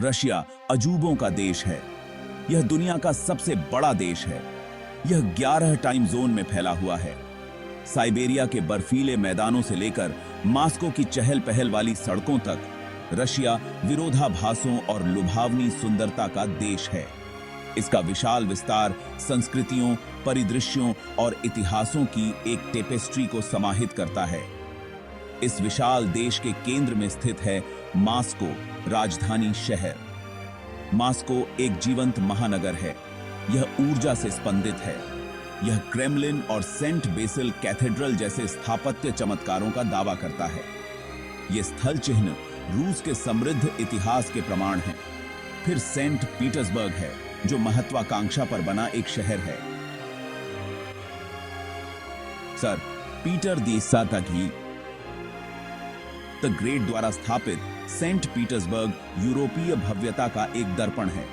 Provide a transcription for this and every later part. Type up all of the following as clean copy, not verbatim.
Russia अजूबों का देश है। यह दुनिया का सबसे बड़ा देश है। यह 11 टाइम जोन में फैला हुआ है। साइबेरिया के बर्फीले मैदानों से लेकर मास्को की चहल पहल वाली सड़कों तक रशिया विरोधाभासों और लुभावनी सुंदरता का देश है। इसका विशाल विस्तार संस्कृतियों, परिदृश्यों और इतिहासों की एक टेपेस्ट्री को समाहित करता है। इस विशाल देश के केंद्र में स्थित है मास्को, राजधानी शहर। मास्को एक जीवंत महानगर है। यह ऊर्जा से स्पंदित है। यह क्रेमलिन और सेंट बेसिल कैथेड्रल जैसे स्थापत्य चमत्कारों का दावा करता है। यह स्थल चिन्ह रूस के समृद्ध इतिहास के प्रमाण हैं। फिर सेंट पीटर्सबर्ग है, जो महत्वाकांक्षा पर बना एक शहर है। सर पीटर दी साताघी द ग्रेट द्वारा स्थापित सेंट पीटर्सबर्ग यूरोपीय भव्यता का एक दर्पण है।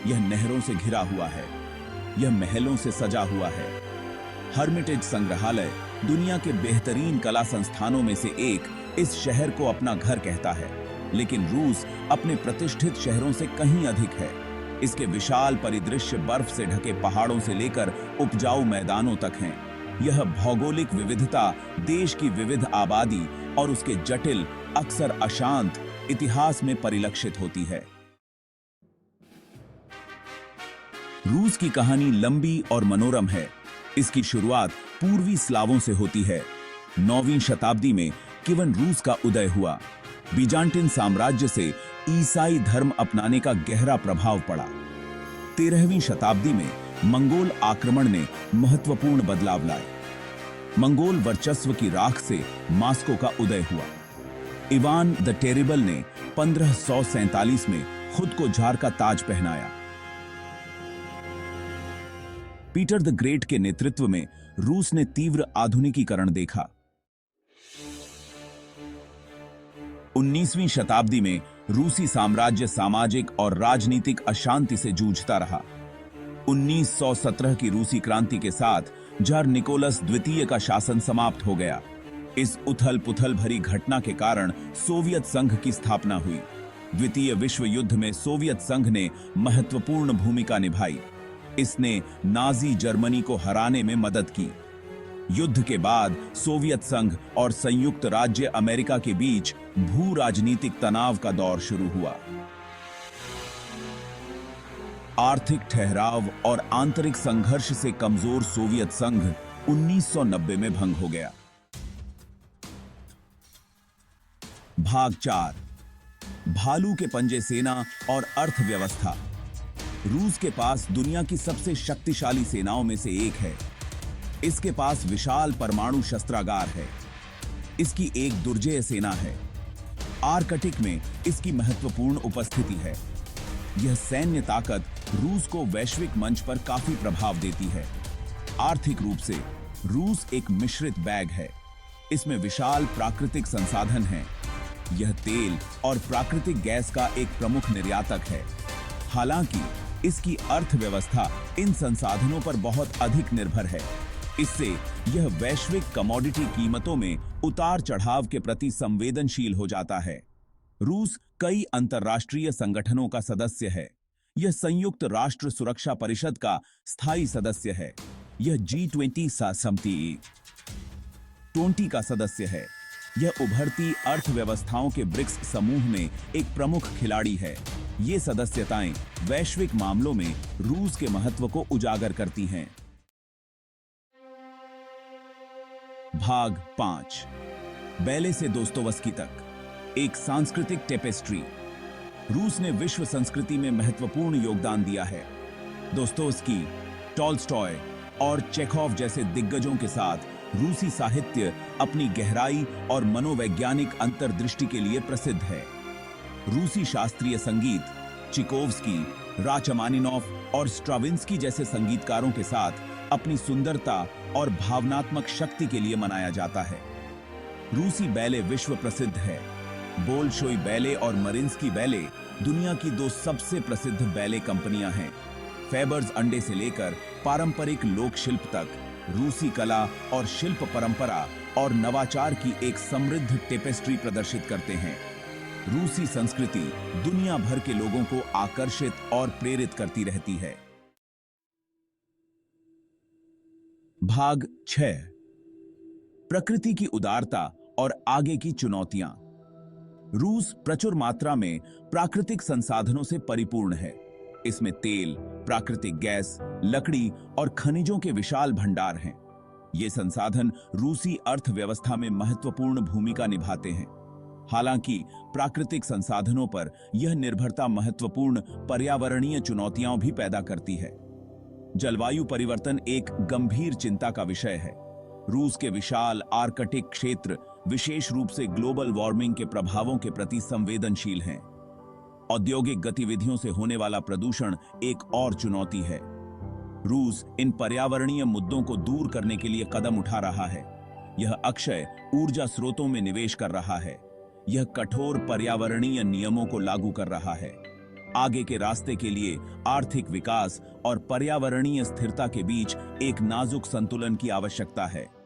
यह नहरों से घिरा हुआ है। यह महलों से सजा हुआ है। हर्मिटेज संग्रहालय दुनिया के बेहतरीन कला संस्थानों में से एक इस शहर को अपना घर कहता है। लेकिन रूस अपने प्रतिष्ठित शहरों से कहीं अधिक है। इसके विशाल परिदृश्य बर्फ से ढके पहाड़ों से लेकर उपजाऊ मैदानों तक हैं। यह भौगोलिक विविधता, देश की विविध आबादी और उसके जटिल, अक्सर अशांत इतिहास में परिलक्षित होती है। रूस की कहानी लंबी और मनोरम है। इसकी शुरुआत पूर्वी स्लावों से होती है। 9वीं शताब्दी में किवन रूस का उदय हुआ। बीजांटिन साम्राज्य से ईसाई धर्म अपनाने का गहरा प्रभाव पड़ा। 13वीं शताब्दी में मंगोल आक्रमण ने महत्वपूर्ण बदलाव लाए। मंगोल वर्चस्व की राख से मास्को का उदय हुआ। इवान द टेरिबल ने 1547 में खुद को जार का ताज पहनाया। पीटर द ग्रेट के नेतृत्व में रूस ने तीव्र आधुनिकीकरण देखा। 19वीं शताब्दी में रूसी साम्राज्य सामाजिक और राजनीतिक अशांति से जूझता रहा। 1917 की रूसी क्रांति के साथ जार निकोलस द्वितीय का शासन समाप्त हो गया। इस उथल पुथल भरी घटना के कारण सोवियत संघ की स्थापना हुई। द्वितीय विश्व युद्ध में सोवियत संघ ने महत्वपूर्ण भूमिका निभाई। इसने नाजी जर्मनी को हराने में मदद की। युद्ध के बाद सोवियत संघ और संयुक्त राज्य अमेरिका के बीच भू राजनीतिक तनाव का दौर शुरू हुआ। आर्थिक ठहराव और आंतरिक संघर्ष से कमजोर सोवियत संघ 1990 में भंग हो गया। भाग 4, भालू के पंजे सेना और अर्थव्यवस्था। रूस के पास दुनिया की सबसे शक्तिशाली सेनाओं में से एक है। इसके पास विशाल परमाणु शस्त्रागार है। इसकी एक दुर्जेय सेना है। आर्कटिक में इसकी महत्वपूर्ण उपस्थिति है। यह सैन्य ताकत रूस को वैश्विक मंच पर काफी प्रभाव देती है। आर्थिक रूप से रूस एक मिश्रित बैग है। इसमें विशाल प्राकृतिक संसाधन हैं। यह तेल और प्राकृतिक गैस का एक प्रमुख निर्यातक है। हालांकि इसकी अर्थव्यवस्था इन संसाधनों पर बहुत अधिक निर्भर है। इससे यह वैश्विक कमोडिटी कीमतों में उतार चढ़ाव के प्रति संवेदनशील हो जाता है। रूस कई अंतर्राष्ट्रीय संगठनों का सदस्य है। यह संयुक्त राष्ट्र सुरक्षा परिषद का स्थायी सदस्य है। यह G20 संमति 20 का सदस्य है। यह उभरती अर्थव्यवस्थाओं के ब्रिक्स समूह में एक प्रमुख खिलाड़ी है। ये सदस्यताएं वैश्विक मामलों में रूस के महत्व को उजागर करती हैं। भाग 5, बैले से दोस्तोवस्की तक, एक सांस्कृतिक टेपेस्ट्री। रूस ने विश्व संस्कृति में महत्वपूर्ण योगदान दिया है। दोस्तोवस्की, टॉल्स्टॉय और चेखोव जैसे दिग्गजों के साथ रूसी साहित्य अपनी गहराई और मनोवैज्ञानिक अंतर्दृष्टि के लिए प्रसिद्ध है। रूसी शास्त्रीय संगीत चिकोवस्की, राचमानिनोफ और स्ट्राविंस्की जैसे संगीतकारों के साथ अपनी सुंदरता और भावनात्मक शक्ति के लिए मनाया जाता है। रूसी बैले विश्व प्रसिद्ध है। बोल्शोई बैले और मरिंस्की बैले दुनिया की 2 सबसे प्रसिद्ध बैले कंपनियां हैं। फेबर्स अंडे से लेकर पारंपरिक लोक शिल्प तक रूसी कला और शिल्प परंपरा और नवाचार की एक समृद्ध टेपेस्ट्री प्रदर्शित करते हैं। रूसी संस्कृति दुनिया भर के लोगों को आकर्षित और प्रेरित करती रहती है। भाग 6 प्रकृति की उदारता और आगे की चुनौतियां। रूस प्रचुर मात्रा में प्राकृतिक संसाधनों से परिपूर्ण है। इसमें तेल, प्राकृतिक गैस, लकड़ी और खनिजों के विशाल भंडार हैं। ये संसाधन रूसी अर्थव्यवस्था में महत्वपूर्ण भूमिका निभाते हैं। हालांकि प्राकृतिक संसाधनों पर यह निर्भरता महत्वपूर्ण पर्यावरणीय चुनौतियां भी पैदा करती है। जलवायु परिवर्तन एक गंभीर चिंता का विषय है। रूस के विशाल आर्कटिक क्षेत्र विशेष रूप से ग्लोबल वार्मिंग के प्रभावों के प्रति संवेदनशील हैं। औद्योगिक गतिविधियों से होने वाला प्रदूषण एक और चुनौती है। रूस इन पर्यावरणीय मुद्दों को दूर करने के लिए कदम उठा रहा है। यह अक्षय ऊर्जा स्रोतों में निवेश कर रहा है। यह कठोर पर्यावरणीय नियमों को लागू कर रहा है। आगे के रास्ते के लिए आर्थिक विकास और पर्यावरणीय स्थिरता के बीच एक नाजुक संतुलन की आवश्यकता है।